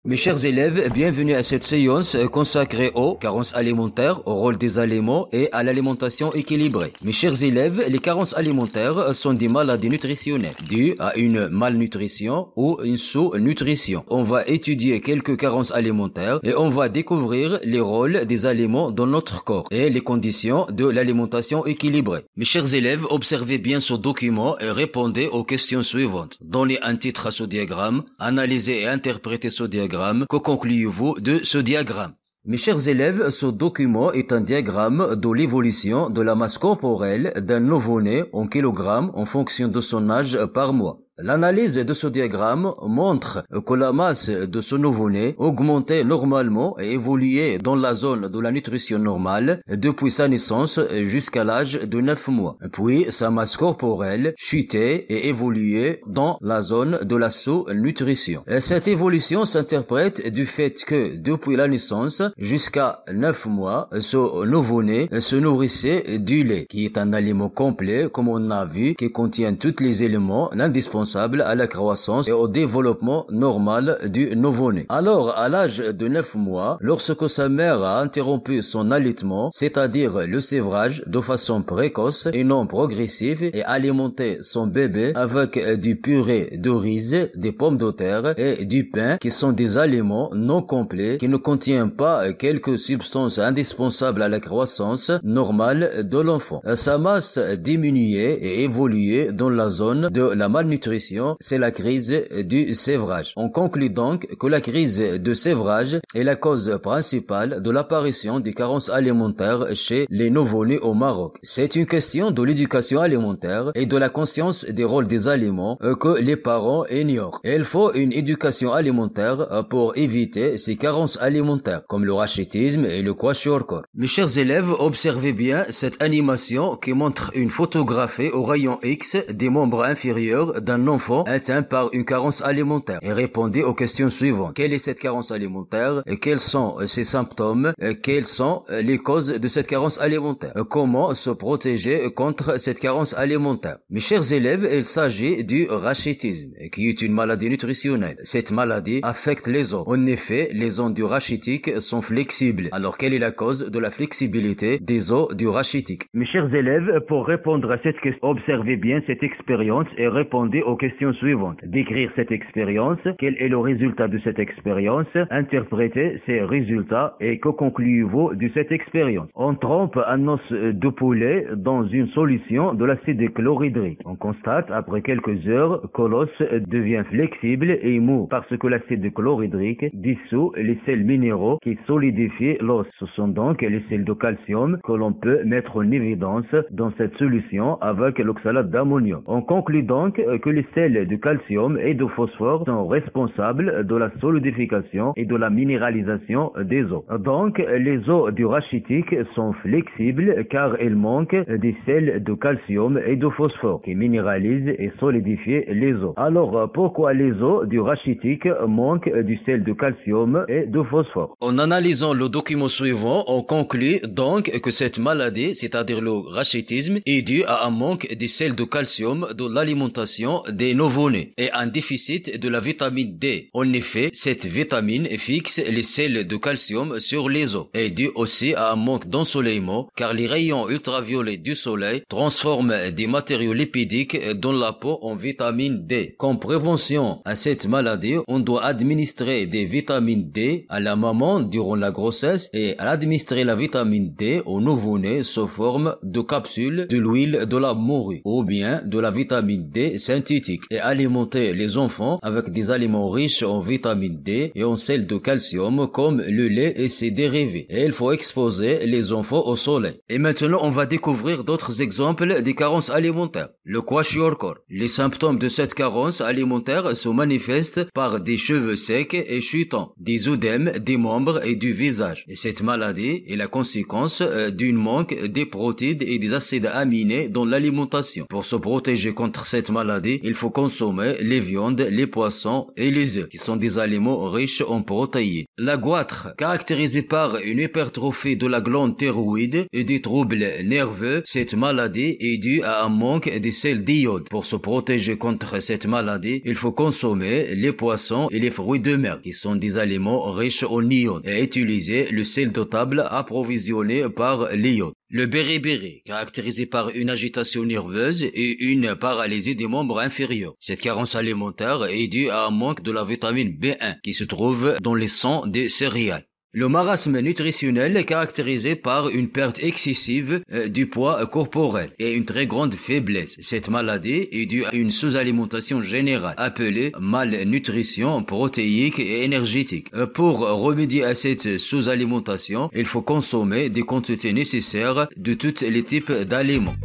Mes chers élèves, bienvenue à cette séance consacrée aux carences alimentaires, au rôle des aliments et à l'alimentation équilibrée. Mes chers élèves, les carences alimentaires sont des maladies nutritionnelles dues à une malnutrition ou une sous-nutrition. On va étudier quelques carences alimentaires et on va découvrir les rôles des aliments dans notre corps et les conditions de l'alimentation équilibrée. Mes chers élèves, observez bien ce document et répondez aux questions suivantes. Donnez un titre à ce diagramme, analysez et interprétez ce diagramme. Que concluez-vous de ce diagramme? Mes chers élèves, ce document est un diagramme de l'évolution de la masse corporelle d'un nouveau-né en kilogrammes en fonction de son âge par mois. L'analyse de ce diagramme montre que la masse de ce nouveau-né augmentait normalement et évoluait dans la zone de la nutrition normale depuis sa naissance jusqu'à l'âge de 9 mois. Puis sa masse corporelle chutait et évoluait dans la zone de la sous-nutrition. Cette évolution s'interprète du fait que depuis la naissance jusqu'à 9 mois, ce nouveau-né se nourrissait du lait, qui est un aliment complet, comme on a vu, qui contient tous les éléments indispensables à la croissance et au développement normal du nouveau-né. Alors, à l'âge de 9 mois, lorsque sa mère a interrompu son allaitement, c'est-à-dire le sévrage de façon précoce et non progressive, et alimenté son bébé avec du purée de riz, des pommes de terre et du pain, qui sont des aliments non complets qui ne contiennent pas quelques substances indispensables à la croissance normale de l'enfant. Sa masse diminuait et évoluait dans la zone de la malnutrition. C'est la crise du sévrage. On conclut donc que la crise de sévrage est la cause principale de l'apparition des carences alimentaires chez les nouveau-nés au Maroc. C'est une question de l'éducation alimentaire et de la conscience des rôles des aliments que les parents ignorent. Il faut une éducation alimentaire pour éviter ces carences alimentaires, comme le rachitisme et le kwashiorkor. Mes chers élèves, observez bien cette animation qui montre une photographie au rayon X des membres inférieurs d'un enfant atteint par une carence alimentaire et répondez aux questions suivantes. Quelle est cette carence alimentaire? Quels sont ses symptômes? Quelles sont les causes de cette carence alimentaire? Comment se protéger contre cette carence alimentaire? Mes chers élèves, il s'agit du rachitisme, qui est une maladie nutritionnelle. Cette maladie affecte les os. En effet, les os du rachitique sont flexibles. Alors, quelle est la cause de la flexibilité des os du rachitique? Mes chers élèves, pour répondre à cette question, observez bien cette expérience et répondez aux questions suivantes. Décrire cette expérience, quel est le résultat de cette expérience, interpréter ces résultats et que concluez-vous de cette expérience. On trempe un os de poulet dans une solution de l'acide chlorhydrique. On constate après quelques heures que l'os devient flexible et mou parce que l'acide chlorhydrique dissout les sels minéraux qui solidifient l'os. Ce sont donc les sels de calcium que l'on peut mettre en évidence dans cette solution avec l'oxalate d'ammonium. On conclut donc que les sels de calcium et de phosphore sont responsables de la solidification et de la minéralisation des os. Donc, les os du rachitique sont flexibles car ils manquent des sels de calcium et de phosphore qui minéralisent et solidifient les os. Alors, pourquoi les os du rachitique manquent du sel de calcium et de phosphore? En analysant le document suivant, on conclut donc que cette maladie, c'est-à-dire le rachitisme, est due à un manque des sels de calcium de l'alimentation des nouveau-nés et un déficit de la vitamine D. En effet, cette vitamine fixe les sels de calcium sur les os et due aussi à un manque d'ensoleillement car les rayons ultraviolets du soleil transforment des matériaux lipidiques dans la peau en vitamine D. Comme prévention à cette maladie, on doit administrer des vitamines D à la maman durant la grossesse et administrer la vitamine D au nouveau-né sous forme de capsules de l'huile de la morue ou bien de la vitamine D synthétique et alimenter les enfants avec des aliments riches en vitamine D et en sels de calcium comme le lait et ses dérivés. Et il faut exposer les enfants au soleil. Et maintenant, on va découvrir d'autres exemples des carences alimentaires. Le kwashiorkor. Les symptômes de cette carence alimentaire se manifestent par des cheveux secs et chutants, des œdèmes des membres et du visage. Et cette maladie est la conséquence d'une manque des protéines et des acides aminés dans l'alimentation. Pour se protéger contre cette maladie, il il faut consommer les viandes, les poissons et les œufs, qui sont des aliments riches en protéines. La goitre, caractérisée par une hypertrophie de la glande thyroïde et des troubles nerveux, cette maladie est due à un manque des sels d'iode. Pour se protéger contre cette maladie, il faut consommer les poissons et les fruits de mer, qui sont des aliments riches en iode, et utiliser le sel de table approvisionné par l'iode. Le béribéri, caractérisé par une agitation nerveuse et une paralysie des membres inférieurs. Cette carence alimentaire est due à un manque de la vitamine B1 qui se trouve dans les sangs des céréales. Le marasme nutritionnel est caractérisé par une perte excessive du poids corporel et une très grande faiblesse. Cette maladie est due à une sous-alimentation générale appelée malnutrition protéique et énergétique. Pour remédier à cette sous-alimentation, il faut consommer des quantités nécessaires de tous les types d'aliments.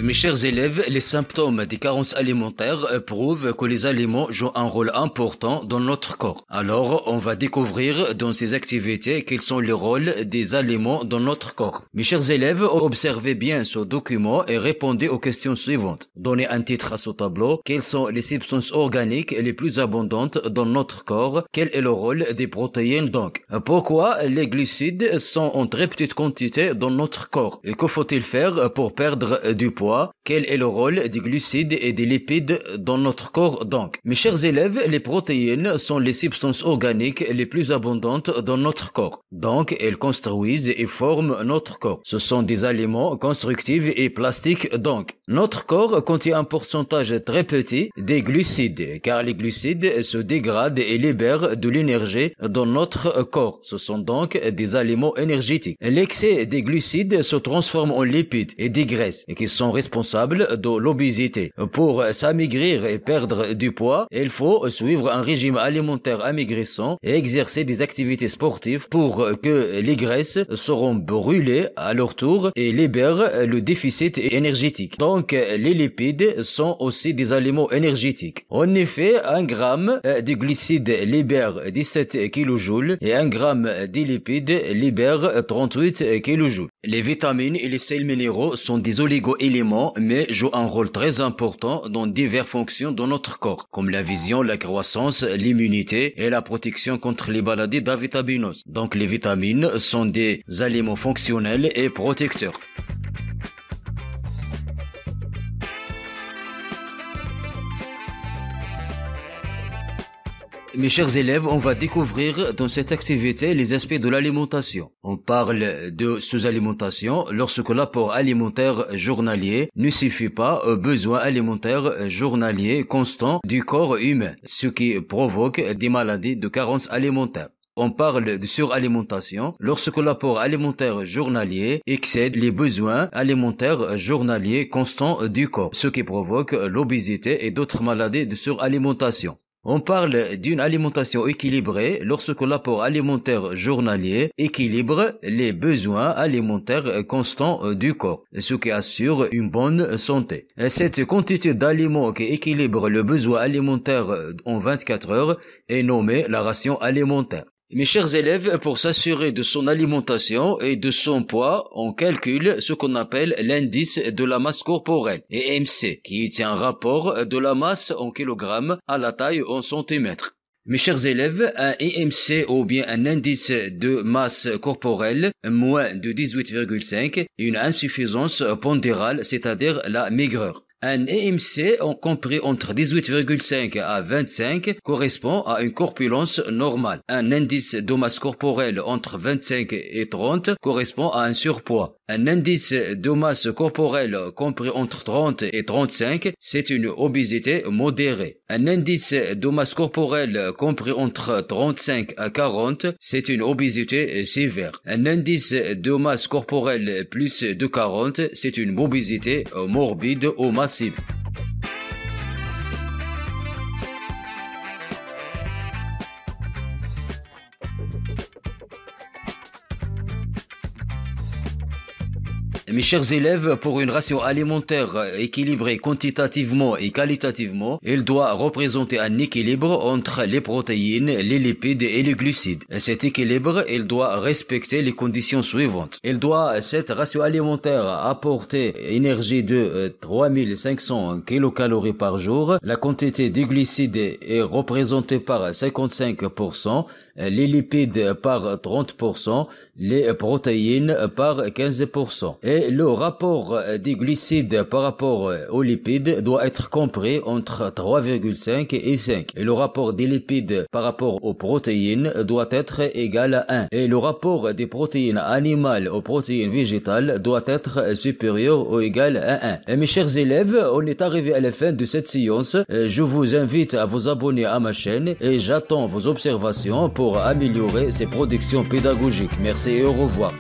Mes chers élèves, les symptômes des carences alimentaires prouvent que les aliments jouent un rôle important dans notre corps. Alors, on va découvrir dans ces activités quels sont les rôles des aliments dans notre corps. Mes chers élèves, observez bien ce document et répondez aux questions suivantes. Donnez un titre à ce tableau. Quelles sont les substances organiques les plus abondantes dans notre corps? Quel est le rôle des protéines donc? Pourquoi les glucides sont en très petite quantité dans notre corps? Et que faut-il faire pour perdre du poids? Quel est le rôle des glucides et des lipides dans notre corps donc? Mes chers élèves, les protéines sont les substances organiques les plus abondantes dans notre corps. Donc, elles construisent et forment notre corps. Ce sont des aliments constructifs et plastiques donc. Notre corps contient un pourcentage très petit des glucides, car les glucides se dégradent et libèrent de l'énergie dans notre corps. Ce sont donc des aliments énergétiques. L'excès des glucides se transforme en lipides et des graisses, qui sont responsables de l'obésité. Pour s'amaigrir et perdre du poids, il faut suivre un régime alimentaire amaigrissant et exercer des activités sportives pour que les graisses seront brûlées à leur tour et libèrent le déficit énergétique. Donc, les lipides sont aussi des aliments énergétiques. En effet, 1 gramme de glucides libère 17 kJ et 1 gramme de lipides libère 38 kJ. Les vitamines et les sels minéraux sont des oligo-éléments mais jouent un rôle très important dans diverses fonctions de notre corps, comme la vision, la croissance, l'immunité et la protection contre les maladies d'avitaminose. Donc les vitamines sont des aliments fonctionnels et protecteurs. Mes chers élèves, on va découvrir dans cette activité les aspects de l'alimentation. On parle de sous-alimentation lorsque l'apport alimentaire journalier ne suffit pas aux besoins alimentaires journaliers constants du corps humain, ce qui provoque des maladies de carence alimentaire. On parle de suralimentation lorsque l'apport alimentaire journalier excède les besoins alimentaires journaliers constants du corps, ce qui provoque l'obésité et d'autres maladies de suralimentation. On parle d'une alimentation équilibrée lorsque l'apport alimentaire journalier équilibre les besoins alimentaires constants du corps, ce qui assure une bonne santé. Cette quantité d'aliments qui équilibre le besoin alimentaire en 24 heures est nommée la ration alimentaire. Mes chers élèves, pour s'assurer de son alimentation et de son poids, on calcule ce qu'on appelle l'indice de la masse corporelle, IMC, qui est un rapport de la masse en kilogrammes à la taille en centimètres. Mes chers élèves, un IMC ou bien un indice de masse corporelle moins de 18,5 est une insuffisance pondérale, c'est-à-dire la maigreur. Un IMC compris entre 18,5 à 25 correspond à une corpulence normale. Un indice de masse corporelle entre 25 et 30 correspond à un surpoids. Un indice de masse corporelle compris entre 30 et 35, c'est une obésité modérée. Un indice de masse corporelle compris entre 35 à 40, c'est une obésité sévère. Un indice de masse corporelle plus de 40, c'est une obésité morbide ou massive. Mes chers élèves, pour une ration alimentaire équilibrée quantitativement et qualitativement, il doit représenter un équilibre entre les protéines, les lipides et les glucides. Cet équilibre, il doit respecter les conditions suivantes. Cette ration alimentaire apporter énergie de 3500 kilocalories par jour. La quantité de glucides est représentée par 55%, les lipides par 30%, les protéines par 15%. Et le rapport des glucides par rapport aux lipides doit être compris entre 3,5 et 5. Et le rapport des lipides par rapport aux protéines doit être égal à 1. Et le rapport des protéines animales aux protéines végétales doit être supérieur ou égal à 1. Et mes chers élèves, on est arrivé à la fin de cette séance. Je vous invite à vous abonner à ma chaîne et j'attends vos observations pour améliorer ces productions pédagogiques. Merci et au revoir.